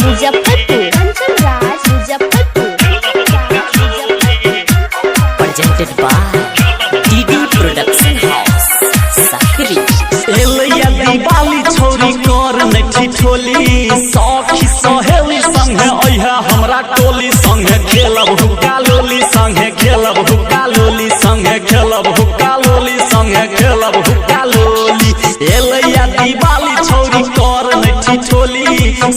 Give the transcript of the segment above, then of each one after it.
Muzaffarpur, Kanchan Raj Muzaffarpur, presented by DD Production House, Sakri। एलैया Diwali छोरी कर नठी ठोली सखी सहेली संगे अइहा हमरा टोली संगे खेलब हुक्का लोली संगे खेलब हुक्का लोली संगे खेलब हुक्का लोली संगे खेलब हुक्का लोली। एलैया दिवाली छोरी कर नठी ठोली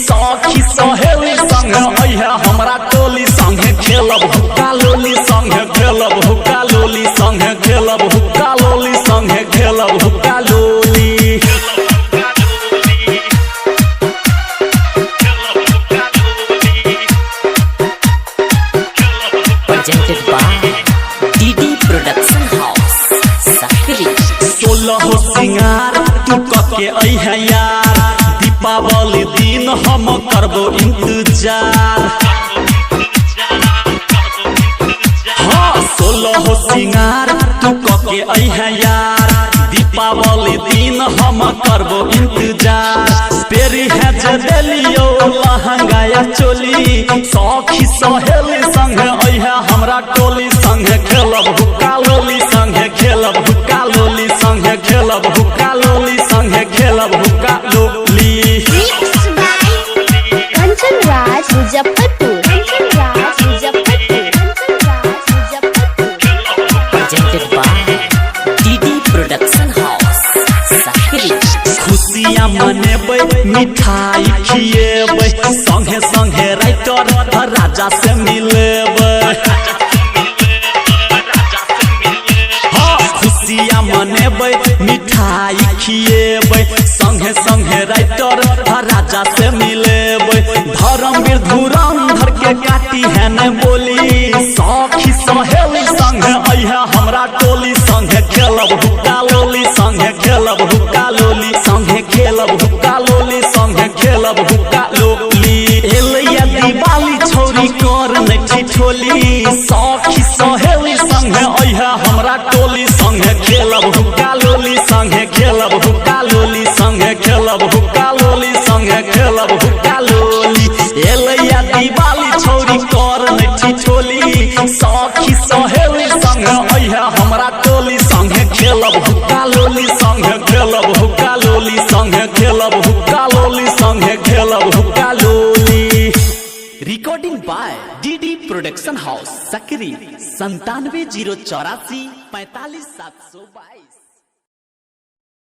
सखी सहेली संगे अइहा हमरा टोली संगे खेलब हुक्का लोली संगे खेलब हुक्का लोली संगे खेलब हुक्का लोली संगे खेलब हुक्का लोली। Presented by DD Production House, Sakri। 16 सिंगार तू कके अइहा यार दीपावली दिन हम करबो इंतजार। हाँ 16 सिंगार तू कके अइहा यार दीपावली दिन हम करबो इंतजार। पेरी है जदेलियो लहंगा या चोली सखी सहेली संगे अइहा हमरा टोली संगे खेलब हुक्का लोली संगे खेलब हुक्का लोली संगे खेलब हुक्का लोली संगे खेलब हुक्का लोली। Mixed by Kanchan Raj Muzaffarpur, Kanchan Raj Muzaffarpur, Kanchan Raj Muzaffarpur. Presented by DD Production House, Sakri। खुशियाँ मनेबै मिठाई खिएबै संगे संगे राइटर राजा से मिलेबै। हाँ खुशियाँ मनेबै मिठाई खिएबै संगे संगे राइटर राजा से मिलेबै। धर्मवीर धुरंधर के काटी है न बोली सखी सहेली संगे अइहा हमरा टोली संगे खेलब हुक्का लोली संगे खेलब हुक्का लोली संगे खेलब हुक्का लोली संगे खेलब हुक्का लोली। एलैया दिवाली छोरी कर नठी ठोली सखी सहेली संगे अइहा हमरा टोली संगे खेलब हुक्का लोली संगे खेलब हुक्का लोली संगे खेलब हुक्का लोली संगे खेलब हुक्का लोली। एलैया दिवाली छोरी कर नठी ठोली सखी सहेली संगे अइहा हमरा टोली संगे खेलब हुक्का लोली संगे खेलब हुक्का लोली संगे खेलब हुक्का लोली संगे खेलब हुक्का लोली। Recording by DD Production House, Sakri। 97 084 45 722।